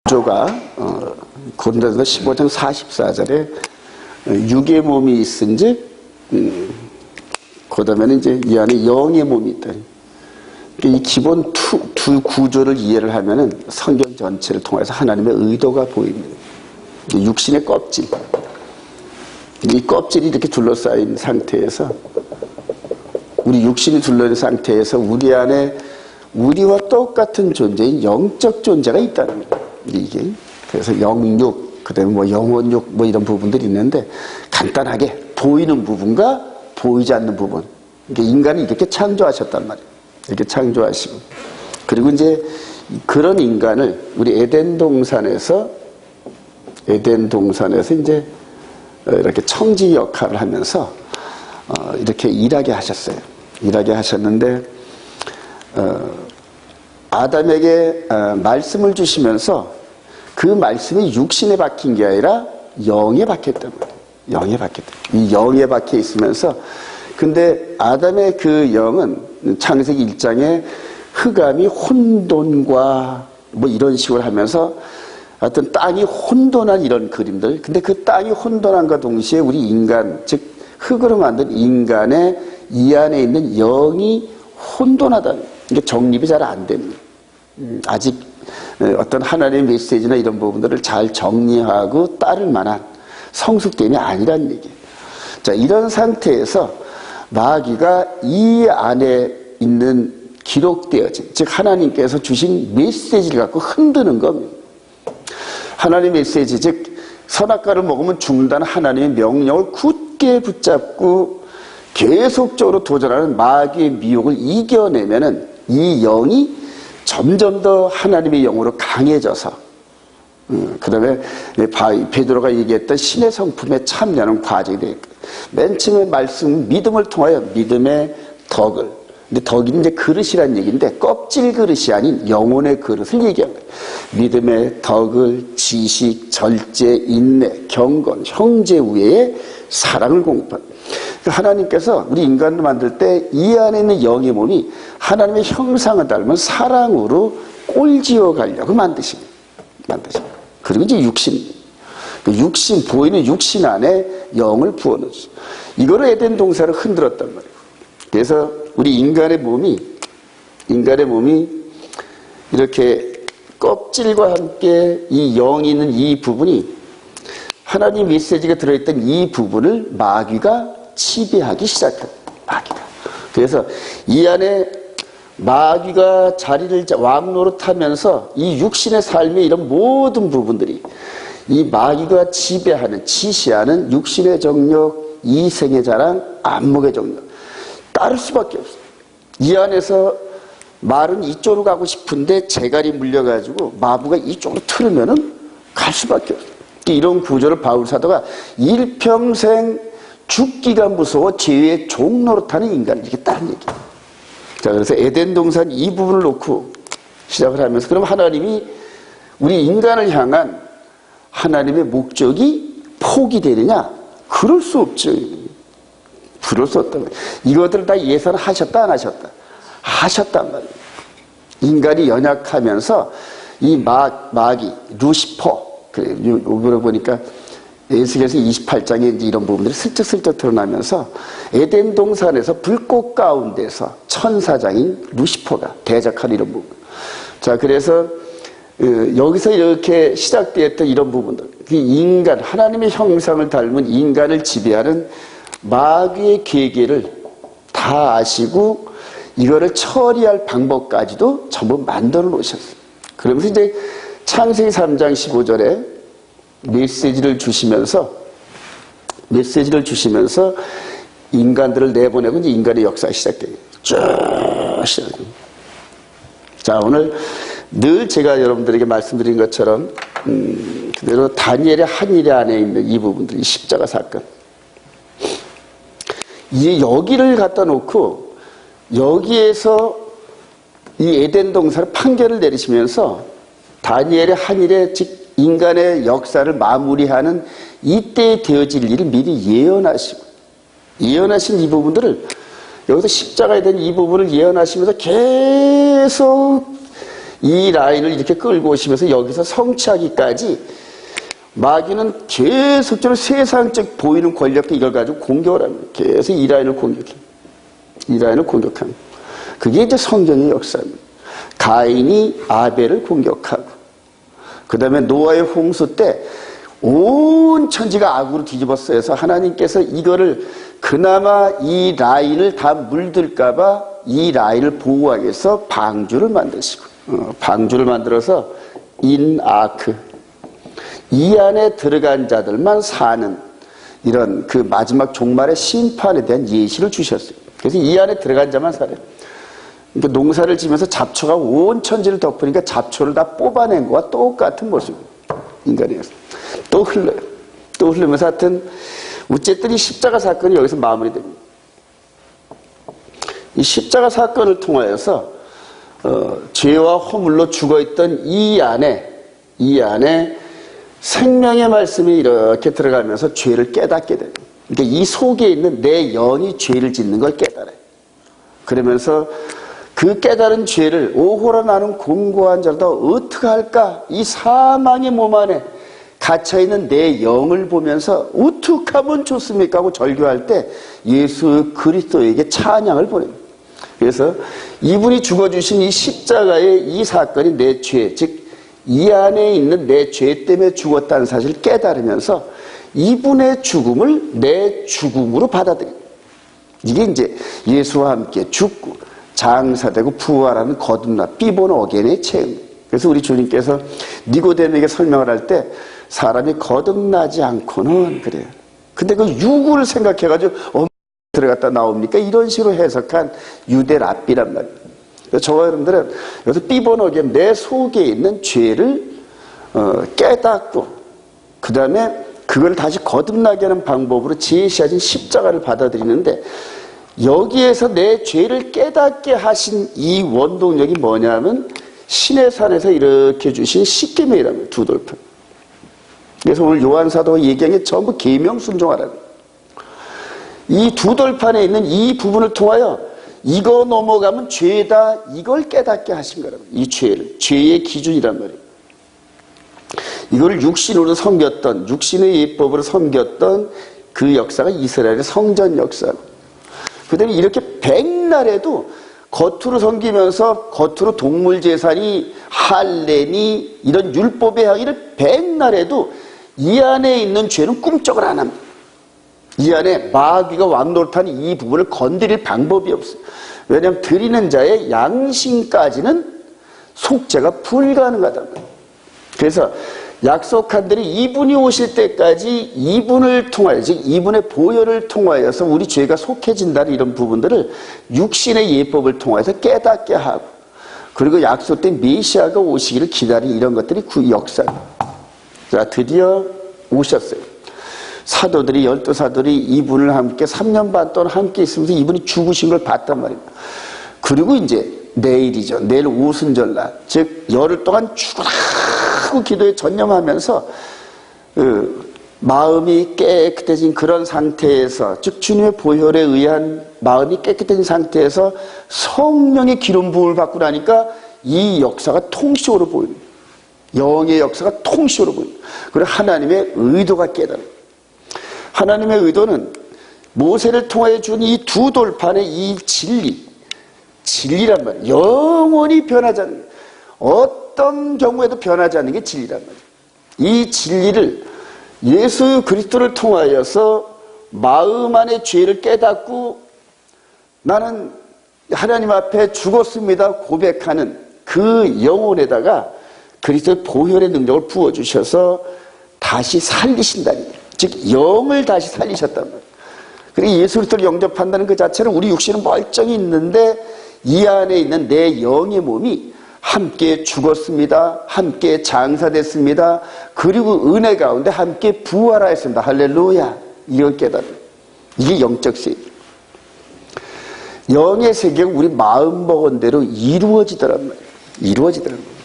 구조가 고린도전서 15장 44절에 육의 몸이 있은즉 그다음에는 이제 이 안에 영의 몸이 있다. 이 기본 두 구조를 이해를 하면은 성경 전체를 통해서 하나님의 의도가 보입니다. 육신의 껍질, 이 껍질이 이렇게 둘러싸인 상태에서 우리 육신이 둘러있는 상태에서 우리 안에 우리와 똑같은 존재인 영적 존재가 있다는 거예요. 이게 그래서 영육, 그다음에 뭐 영혼육 뭐 이런 부분들이 있는데 간단하게 보이는 부분과 보이지 않는 부분. 그러니까 인간이 이렇게 창조하셨단 말이에요. 이렇게 창조하시고 그리고 이제 그런 인간을 우리 에덴 동산에서 이제 이렇게 청지 역할을 하면서 이렇게 일하게 하셨어요. 일하게 하셨는데 아담에게 말씀을 주시면서 그 말씀이 육신에 박힌 게 아니라 영에 박혔단 말이에요. 영에 박혔다. 이 영에 박혀 있으면서 근데 아담의 그 영은 창세기 1장에 흑암이 혼돈과 뭐 이런 식으로 하면서 어떤 땅이 혼돈한 이런 그림들. 근데 그 땅이 혼돈한과 동시에 우리 인간, 즉 흙으로 만든 인간의 이 안에 있는 영이 혼돈하다. 이게 정립이 잘 안 됩니다. 아직 어떤 하나님의 메시지나 이런 부분들을 잘 정리하고 따를 만한 성숙됨이 아니란 얘기예요. 자, 이런 상태에서 마귀가 이 안에 있는 기록되어진, 즉 하나님께서 주신 메시지를 갖고 흔드는 겁니다. 하나님의 메시지, 즉 선악과를 먹으면 죽는다는 하나님의 명령을 굳게 붙잡고 계속적으로 도전하는 마귀의 미혹을 이겨내면은 이 영이 점점 더 하나님의 영으로 강해져서 그 다음에 베드로가 얘기했던 신의 성품에 참여하는 과정이 되겠다. 맨 처음에 말씀, 믿음을 통하여 믿음의 덕을. 근데 덕이 이제 그릇이란 얘기인데 껍질 그릇이 아닌 영혼의 그릇을 얘기한 거예요. 믿음의 덕을 지식, 절제, 인내, 경건, 형제 우애의 사랑을 공급한. 하나님께서 우리 인간을 만들 때 이 안에 있는 영의 몸이 하나님의 형상을 닮은 사랑으로 꼴지어 가려고 만드십니다. 그리고 이제 육신, 보이는 육신 안에 영을 부어넣었어요. 이거로 에덴 동산을 흔들었단 말이에요. 그래서 우리 인간의 몸이 이렇게 껍질과 함께 이 영이 있는 이 부분이 하나님 메시지가 들어있던 이 부분을 마귀가 지배하기 시작합니다. 마귀가. 그래서 이 안에 마귀가 자리를 왕노릇하면서 이 육신의 삶의 이런 모든 부분들이 이 마귀가 지배하는, 지시하는 육신의 정욕, 이생의 자랑, 안목의 정욕 따를 수밖에 없어요. 이 안에서 말은 이쪽으로 가고 싶은데 재갈이 물려가지고 마부가 이쪽으로 틀으면은 갈 수밖에 없어요. 이런 구조를 바울 사도가 일평생 죽기가 무서워 죄의 종 노릇하는 인간이 이렇게 따른 얘기예요. 자, 그래서 에덴 동산 이 부분을 놓고 시작을 하면서 그럼 하나님이 우리 인간을 향한 하나님의 목적이 포기되느냐? 그럴 수 없죠. 그럴 수 없단 말이에요. 이것들을 다 예산하셨다 안 하셨다? 하셨단 말이에요. 인간이 연약하면서 이 마귀, 루시퍼, 이거를 보니까 에스겔서 28장에 이제 이런 부분들이 슬쩍슬쩍 드러나면서 에덴 동산에서 불꽃 가운데서 천사장인 루시퍼가 대적한 이런 부분. 자, 그래서 여기서 이렇게 시작되었던 이런 부분들, 인간, 하나님의 형상을 닮은 인간을 지배하는 마귀의 계계를 다 아시고 이거를 처리할 방법까지도 전부 만들어 놓으셨어요. 그러면서 이제 창세기 3장 15절에 메시지를 주시면서 인간들을 내보내고 이제 인간의 역사가 시작돼요. 쭉 시작돼요. 자, 오늘 늘 제가 여러분들에게 말씀드린 것처럼 그대로 다니엘의 한일의 안에 있는 이 부분들이 십자가 사건. 이제 여기를 갖다 놓고 여기에서 이 에덴 동산을 판결을 내리시면서 다니엘의 한일의 즉 인간의 역사를 마무리하는 이때에 되어질 일을 미리 예언하신 이 부분들을 여기서 십자가에 대한 이 부분을 예언하시면서 계속 이 라인을 이렇게 끌고 오시면서 여기서 성취하기까지 마귀는 계속적으로 세상적 보이는 권력과 이걸 가지고 공격을 합니다. 계속 이 라인을 공격해요. 이 라인을 공격합니다. 그게 이제 성경의 역사입니다. 가인이 아벨을 공격하고, 그 다음에 노아의 홍수 때 온 천지가 악으로 뒤집었어요. 하나님께서 이거를 그나마 이 라인을 다 물들까봐 이 라인을 보호하기 위해서 방주를 만드시고, 방주를 만들어서 인아크, 이 안에 들어간 자들만 사는 이런 그 마지막 종말의 심판에 대한 예시를 주셨어요. 그래서 이 안에 들어간 자만 살아요. 그러니까 농사를 지면서 잡초가 온 천지를 덮으니까 잡초를 다 뽑아낸 것과 똑같은 모습입니다. 인간이어서. 또 흘러요. 또 흐르면서 하여튼 어쨌든 이 십자가 사건이 여기서 마무리됩니다. 이 십자가 사건을 통하여서 죄와 허물로 죽어있던 이 안에 생명의 말씀이 이렇게 들어가면서 죄를 깨닫게 돼요. 그러니까 이 속에 있는 내 영이 죄를 짓는 걸 깨달아요. 그러면서 그 깨달은 죄를 오호라 나는 공고한 자로다 어떻게 할까? 이 사망의 몸 안에 갇혀있는 내 영을 보면서 어떻게 하면 좋습니까? 하고 절규할 때 예수 그리스도에게 찬양을 보냅니다. 그래서 이분이 죽어주신 이 십자가의 이 사건이 내 죄, 즉 이 안에 있는 내 죄 때문에 죽었다는 사실을 깨달으면서 이분의 죽음을 내 죽음으로 받아들입니다. 이게 이제 예수와 함께 죽고 장사되고 부활하는 거듭나 비본 어겐의 체험. 그래서 우리 주님께서 니고데모에게 설명을 할 때 사람이 거듭나지 않고는 그래요. 근데 그 육을 생각해가지고 들어갔다 나옵니까? 이런 식으로 해석한 유대 랍비란 말이에요. 저와 여러분들은 여기서 삐번하게 내 속에 있는 죄를 깨닫고 그 다음에 그걸 다시 거듭나게 하는 방법으로 제시하신 십자가를 받아들이는데 여기에서 내 죄를 깨닫게 하신 이 원동력이 뭐냐면 신의 산에서 이렇게 주신 십계명이랍니다. 두 돌판. 그래서 오늘 요한사도가 얘기한 게 전부 계명 순종하라는 거예요. 이 두 돌판에 있는 이 부분을 통하여 이거 넘어가면 죄다 이걸 깨닫게 하신 거라고. 이 죄를. 죄의 기준이란 말이에요. 이걸 육신으로 섬겼던 육신의 예법으로 섬겼던 그 역사가 이스라엘의 성전 역사고 그 다음에 이렇게 백날에도 겉으로 섬기면서 겉으로 동물 제사니 할례니 이런 율법의 행위를 백날에도 이 안에 있는 죄는 꿈쩍을 안 합니다. 이 안에 마귀가 왕노릇한 이 부분을 건드릴 방법이 없어요. 왜냐하면 드리는 자의 양심까지는 속죄가 불가능하단 말이에요. 그래서 약속한 대로 이분이 오실 때까지 이분을 통하여 즉 이분의 보혈을 통하여서 우리 죄가 속해진다는 이런 부분들을 육신의 예법을 통해서 깨닫게 하고 그리고 약속된 메시아가 오시기를 기다린 이런 것들이 그 역사입니다. 자, 드디어 오셨어요. 사도들이 12사도들이 이분을 함께 3년 반 동안 함께 있으면서 이분이 죽으신 걸 봤단 말입니다. 그리고 이제 내일이죠. 내일 오순절날 즉 열흘 동안 죽으라고 기도에 전념하면서 마음이 깨끗해진 그런 상태에서 즉 주님의 보혈에 의한 마음이 깨끗해진 상태에서 성령의 기름 부음을 받고 나니까 이 역사가 통시적으로 보입니다. 영의 역사가 통시적으로 보입니다. 그리고 하나님의 의도가 깨달아요. 하나님의 의도는 모세를 통해 준 이 두 돌판의 이 진리란 말이에요. 영원히 변하지 않는 어떤 경우에도 변하지 않는 게 진리란 말이에요. 이 진리를 예수 그리스도를 통하여서 마음 안의 죄를 깨닫고 나는 하나님 앞에 죽었습니다 고백하는 그 영혼에다가 그리스도의 보혈의 능력을 부어주셔서 다시 살리신다는 거예요. 즉 영을 다시 살리셨단 말이에요. 그리고 예수 그리스도를 영접한다는 그 자체는 우리 육신은 멀쩡히 있는데 이 안에 있는 내 영의 몸이 함께 죽었습니다. 함께 장사됐습니다. 그리고 은혜 가운데 함께 부활하였습니다. 할렐루야. 이걸 깨달아요. 이게 영적 세계. 영의 세계가 우리 마음먹은 대로 이루어지더란 말이에요. 이루어지더란 말이에요.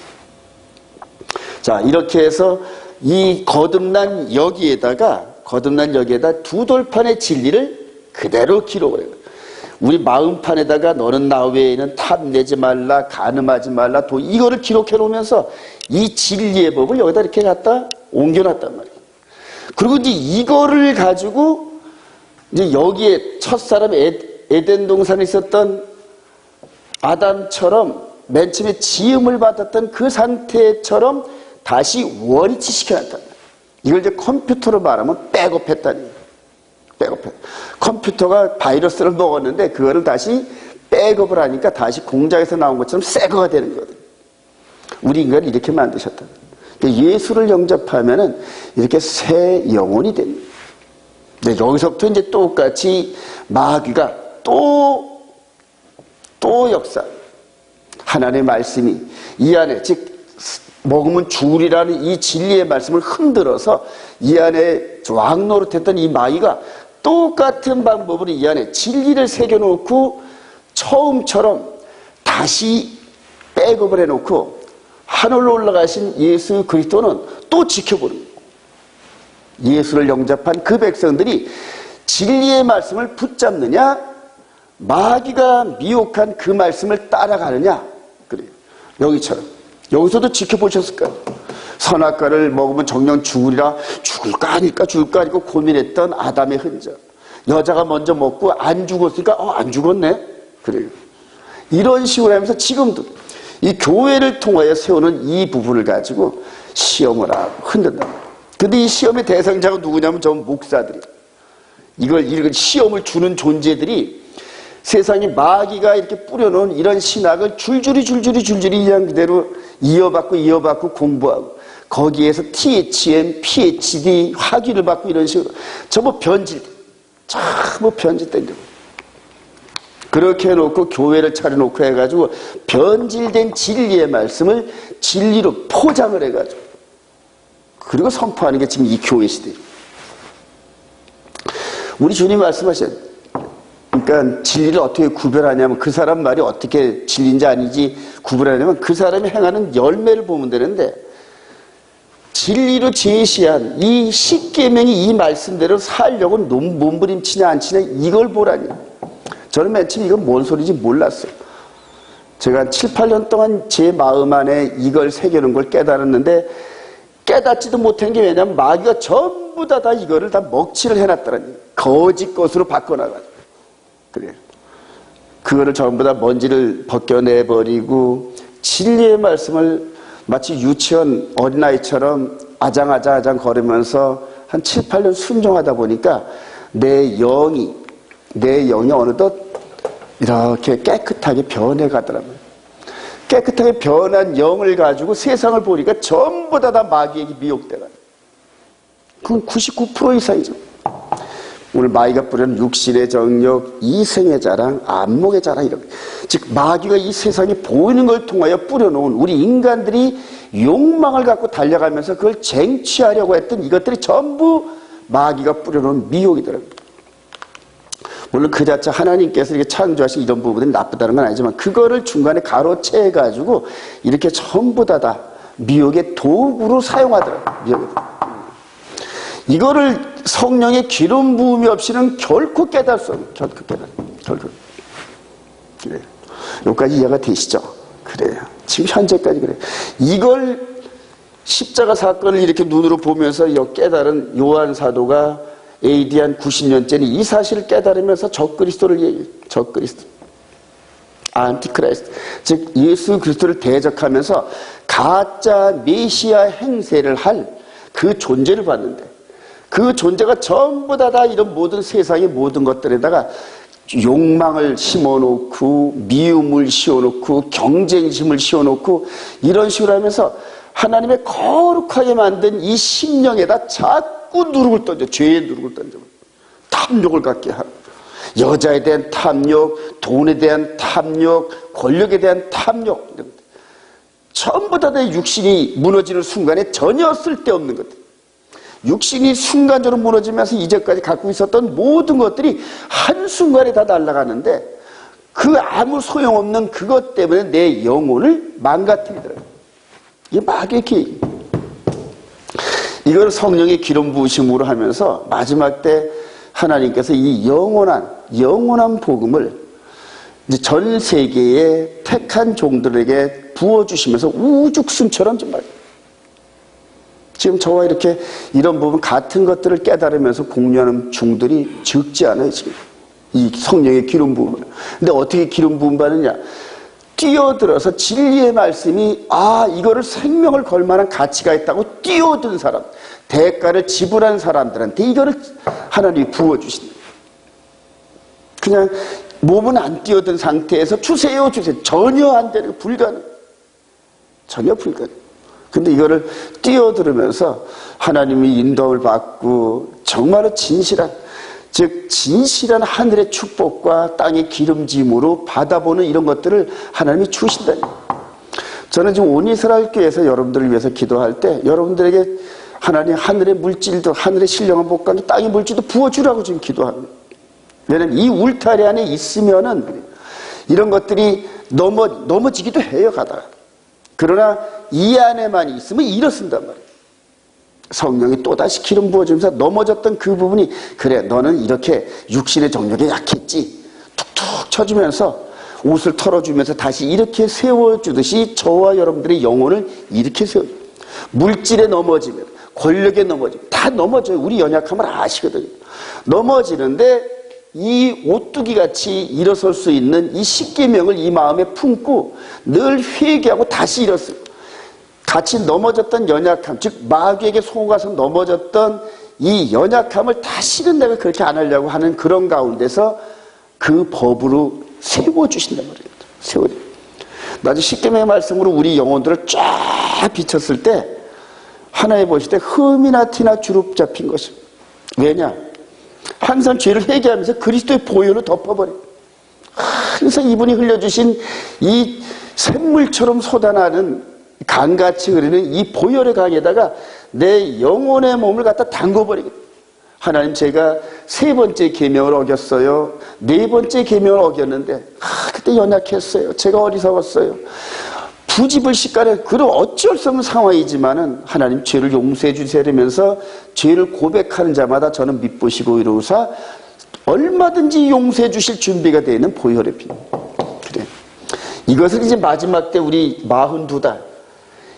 자, 이렇게 해서 이 거듭난 여기에다 두 돌판의 진리를 그대로 기록을 해요. 우리 마음판에다가 너는 나 외에는 탐내지 말라, 간음하지 말라, 이거를 기록해 놓으면서 이 진리의 법을 여기다 이렇게 갖다 옮겨놨단 말이에요. 그리고 이제 이거를 가지고 이제 여기에 첫사람 에덴 동산에 있었던 아담처럼 맨 처음에 지음을 받았던 그 상태처럼 다시 원위치 시켜놨단 말이에요. 이걸 이제 컴퓨터로 말하면 백업했다는 거예요. 백업해. 컴퓨터가 바이러스를 먹었는데 그거를 다시 백업을 하니까 다시 공장에서 나온 것처럼 새 거가 되는 거거든요. 우리 인간을 이렇게 만드셨다. 그러니까 예수를 영접하면은 이렇게 새 영혼이 됩니다. 근데 여기서부터 이제 똑같이 마귀가 또 역사. 하나님의 말씀이 이 안에, 즉 먹으면 죽으리라는 이 진리의 말씀을 흔들어서 이 안에 왕노릇했던 이 마귀가 똑같은 방법으로 이 안에 진리를 새겨놓고 처음처럼 다시 백업을 해놓고 하늘로 올라가신 예수 그리스도는 또 지켜보는 거예요. 예수를 영접한 그 백성들이 진리의 말씀을 붙잡느냐, 마귀가 미혹한 그 말씀을 따라가느냐. 그래요. 여기처럼. 여기서도 지켜보셨을 거예요. 선악과를 먹으면 정녕 죽으리라, 죽을까 아닐까 고민했던 아담의 흔적. 여자가 먼저 먹고 안 죽었으니까 안 죽었네. 그래요. 이런 식으로 하면서 지금도 이 교회를 통하여 세우는 이 부분을 가지고 시험을 하고 흔든다. 근데 이 시험의 대상자가 누구냐면 전 목사들이. 이걸 시험을 주는 존재들이 세상에 마귀가 이렇게 뿌려놓은 이런 신학을 줄줄이 그냥 그대로 이어받고 공부하고 거기에서 THM, PhD 학위를 받고 이런 식으로 전부 변질된 거. 그렇게 해놓고 교회를 차려놓고 해가지고 변질된 진리의 말씀을 진리로 포장을 해가지고 그리고 선포하는 게 지금 이 교회 시대예요. 우리 주님 말씀하셨. 그러니까 진리를 어떻게 구별하냐면 그 사람 말이 어떻게 진리인지 아닌지 구별하냐면 그 사람이 행하는 열매를 보면 되는데 진리로 제시한 이 십계명이 이 말씀대로 살려고 몸부림치냐 안 치냐 이걸 보라니. 저는 맨 처음 이건 뭔 소리인지 몰랐어요. 제가 한 7, 8년 동안 제 마음 안에 이걸 새겨놓은 걸 깨달았는데 깨닫지도 못한 게 왜냐면 마귀가 전부 다 이거를 다 먹칠을 해놨더라니. 거짓 것으로 바꿔나가지고. 그래요. 그거를 전부 다 먼지를 벗겨내버리고 진리의 말씀을 마치 유치원 어린아이처럼 아장아장 거리면서 한 7, 8년 순종하다 보니까 내 영이 어느덧 이렇게 깨끗하게 변해가더라고요. 깨끗하게 변한 영을 가지고 세상을 보니까 전부 다 마귀에게 미혹돼가요. 그건 99% 이상이죠. 오늘 마귀가 뿌리는 육신의 정욕, 이생의 자랑, 안목의 자랑 이런. 즉 마귀가 이 세상에 보이는 걸 통하여 뿌려놓은 우리 인간들이 욕망을 갖고 달려가면서 그걸 쟁취하려고 했던 이것들이 전부 마귀가 뿌려놓은 미혹이더라고요. 물론 그 자체 하나님께서 이렇게 창조하신 이런 부분이 나쁘다는 건 아니지만 그거를 중간에 가로채가지고 이렇게 전부 다 미혹의 도구로 사용하더라고요. 이거를 성령의 기름 부음이 없이는 결코 깨달을 수 없어요. 결코. 그래요. 여기까지 이해가 되시죠? 그래요. 지금 현재까지 그래요. 이걸 십자가 사건을 이렇게 눈으로 보면서 깨달은 요한 사도가 AD 한 90년째는 이 사실을 깨달으면서 적그리스도를 얘기해요. 적그리스도. 안티크라이스트. 즉 예수 그리스도를 대적하면서 가짜 메시아 행세를 할 그 존재를 봤는데 그 존재가 전부 다 이런 모든 세상의 모든 것들에다가 욕망을 심어놓고 미움을 씌워놓고 경쟁심을 씌워놓고 이런 식으로 하면서 하나님의 거룩하게 만든 이 심령에다 자꾸 누룩을 던져. 죄의 누룩을 던져. 탐욕을 갖게 하고 여자에 대한 탐욕, 돈에 대한 탐욕, 권력에 대한 탐욕 이런 것들. 전부 다 내 육신이 무너지는 순간에 전혀 쓸데없는 것들. 육신이 순간적으로 무너지면서 이제까지 갖고 있었던 모든 것들이 한순간에 다 날아가는데 그 아무 소용없는 그것 때문에 내 영혼을 망가뜨리더라고요. 이게 마귀의 계획입니다. 이걸 성령의 기름 부으심으로 하면서 마지막 때 하나님께서 이 영원한 복음을 이제 전 세계의 택한 종들에게 부어주시면서 우죽순처럼 정말 지금 저와 이렇게 이런 부분 같은 것들을 깨달으면서 공유하는 종들이 적지 않아요, 지금. 이 성령의 기름 부음을. 근데 어떻게 기름 부음 받느냐? 뛰어들어서 진리의 말씀이 이거를 생명을 걸 만한 가치가 있다고 뛰어든 사람, 대가를 지불한 사람들한테 이거를 하나님이 부어주신다. 그냥 몸은 안 뛰어든 상태에서 주세요. 전혀 안 되는, 전혀 불가능. 근데 이거를 뛰어들으면서 하나님이 인도를 받고 정말로 진실한 하늘의 축복과 땅의 기름짐으로 받아보는 이런 것들을 하나님이 주신다니. 저는 지금 온 이스라엘 교회에서 여러분들을 위해서 기도할 때 여러분들에게 하나님 하늘의 물질도, 하늘의 신령한 복감도, 땅의 물질도 부어주라고 지금 기도합니다. 왜냐하면 이 울타리 안에 있으면은 이런 것들이 넘어지기도 해요, 가다가. 그러나 이 안에만 있으면 일어선단 말이에요. 성령이 또다시 기름 부어주면서 넘어졌던 그 부분이, 그래 너는 이렇게 육신의 정욕에 약했지, 툭툭 쳐주면서 옷을 털어주면서 다시 이렇게 세워주듯이 저와 여러분들의 영혼을 이렇게 세워줘요. 물질에 넘어지면, 권력에 넘어지면 다 넘어져요. 우리 연약함을 아시거든요. 넘어지는데 이 오뚜기같이 일어설 수 있는 이 십계명을 이 마음에 품고 늘 회개하고 다시 일어서요. 같이 넘어졌던 연약함, 즉 마귀에게 속아서 넘어졌던 이 연약함을 다시는 내가 그렇게 안 하려고 하는 그런 가운데서 그 법으로 세워주신단 말이에요. 세워줘요. 나중에 십계명의 말씀으로 우리 영혼들을 쫙 비쳤을 때 하나에 보실 때 흠이나 티나 주룩 잡힌 것입니다. 왜냐? 항상 죄를 회개하면서 그리스도의 보혈로 덮어버려요. 항상 이분이 흘려주신 이 샘물처럼 솟아나는 강같이 흐르는 이 보혈의 강에다가 내 영혼의 몸을 갖다 담궈버리겠다. 하나님, 제가 3번째 계명을 어겼어요. 4번째 계명을 어겼는데 그때 연약했어요. 제가 어리석었어요. 부지불식간에 그런 어쩔 수 없는 상황이지만은 하나님 죄를 용서해 주세요면서 죄를 고백하는 자마다 저는 미쁘시고 이로우사 얼마든지 용서해 주실 준비가 되어 있는 보혈의 피. 그래. 이것을 이제 마지막 때 우리 42달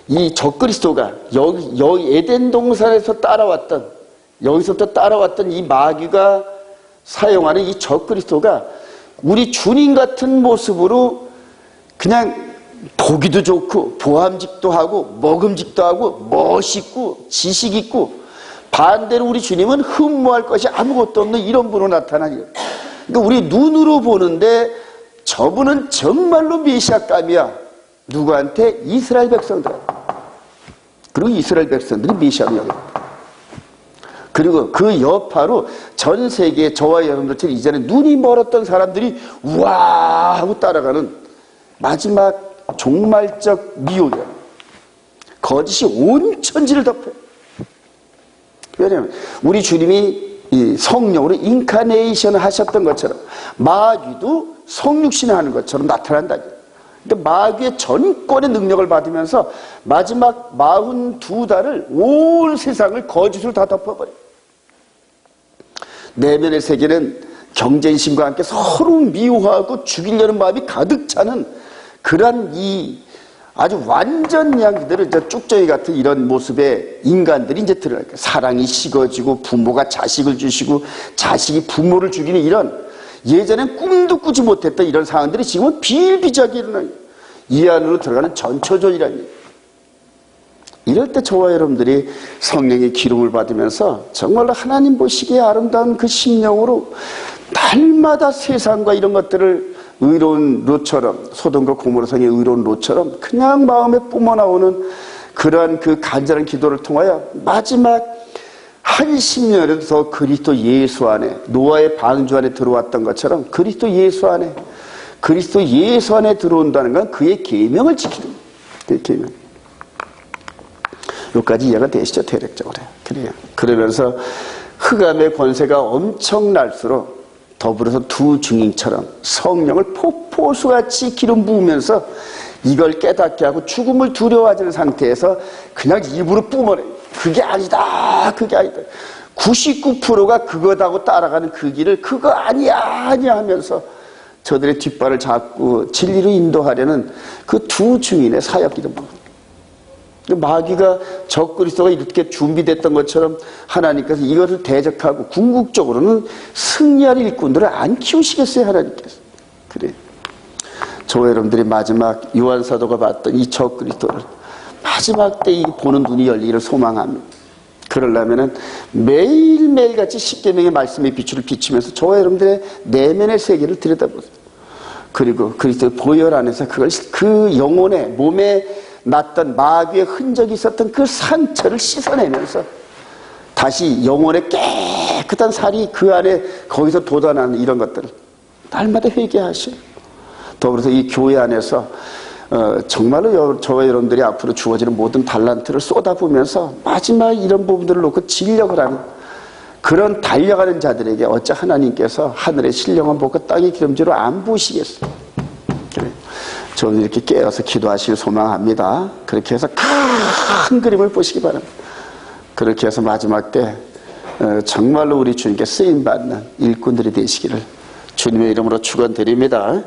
이 적그리스도가 여기 에덴 동산에서 여기서부터 따라왔던 이 마귀가 사용하는 이 적그리스도가 우리 주님 같은 모습으로 그냥 보기도 좋고 보암직도 하고 먹음직도 하고 멋있고 지식 있고, 반대로 우리 주님은 흠모할 것이 아무것도 없는 이런 분으로 나타나요. 그러니까 우리 눈으로 보는데 저분은 정말로 메시아감이야. 누구한테? 이스라엘 백성들한테. 그리고 이스라엘 백성들이 메시아감이야. 그리고 그 여파로 전 세계에 저와 여러분들처럼 이전에 눈이 멀었던 사람들이 우와 하고 따라가는 마지막 종말적 미혹이야. 거짓이 온 천지를 덮어요. 왜냐하면 우리 주님이 이 성령으로 인카네이션을 하셨던 것처럼 마귀도 성육신을 하는 것처럼 나타난다. 근데 마귀의 전권의 능력을 받으면서 마지막 42달을 온 세상을 거짓으로 다 덮어버려요. 내면의 세계는 경쟁심과 함께 서로 미워하고 죽이려는 마음이 가득 차는 그런 이 아주 완전 양들을 쭉정이 같은 이런 모습의 인간들이 이제 드러나요. 사랑이 식어지고 부모가 자식을 주시고 자식이 부모를 죽이는 이런, 예전엔 꿈도 꾸지 못했던 이런 상황들이 지금은 비일비재하게 일어나요. 이 안으로 들어가는 전초전이라는 얘기예요. 이럴 때 저와 여러분들이 성령의 기름을 받으면서 정말로 하나님 보시기에 아름다운 그 심령으로 날마다 세상과 이런 것들을 의로운 롯처럼, 소돔과 고모라 성의 의로운 롯처럼 그냥 마음에 뿜어나오는 그러한 그 간절한 기도를 통하여 마지막 한 10년을 더 그리스도 예수 안에, 노아의 방주 안에 들어왔던 것처럼 그리스도 예수 안에 들어온다는 건 그의 계명을 지키는 거예요. 그의 계명. 여기까지 이해가 되시죠? 대략적으로. 그래요. 그러면서 흑암의 권세가 엄청날수록 더불어서 두 증인처럼 성령을 폭포수같이 기름 부으면서 이걸 깨닫게 하고 죽음을 두려워하지 않는 상태에서 그냥 입으로 뿜어내요. 그게 아니다. 99%가 그거다고 따라가는 그 길을 그거 아니야 하면서 저들의 뒷발을 잡고 진리로 인도하려는 그 두 증인의 사역이란 말이에요. 마귀가 적그리스도가 이렇게 준비됐던 것처럼 하나님께서 이것을 대적하고 궁극적으로는 승리할 일꾼들을 안 키우시겠어요, 하나님께서. 그래. 저와 여러분들이 마지막 요한사도가 봤던 이 적그리스도를 마지막 때 이 보는 눈이 열리기를 소망합니다. 그러려면은 매일매일 같이 십계명의 말씀의 빛을 비추면서 저와 여러분들의 내면의 세계를 들여다보세요. 그리고 그리스도의 보혈 안에서 그걸 그 영혼의 몸에 났던 마귀의 흔적이 있었던 그 상처를 씻어내면서 다시 영혼의 깨끗한 살이 그 안에 거기서 돋아나는 이런 것들을 날마다 회개하셔요. 더불어서 이 교회 안에서 정말로 저와 여러분들이 앞으로 주어지는 모든 달란트를 쏟아부으면서 마지막 이런 부분들을 놓고 진력을 하는 그런 달려가는 자들에게 어찌 하나님께서 하늘의 신령한 복과 땅의 기름지로 안 부으시겠어요? 그래. 저는 이렇게 깨어서 기도하시길 소망합니다. 그렇게 해서 큰 그림을 보시기 바랍니다. 그렇게 해서 마지막 때 정말로 우리 주님께 쓰임받는 일꾼들이 되시기를 주님의 이름으로 축원드립니다.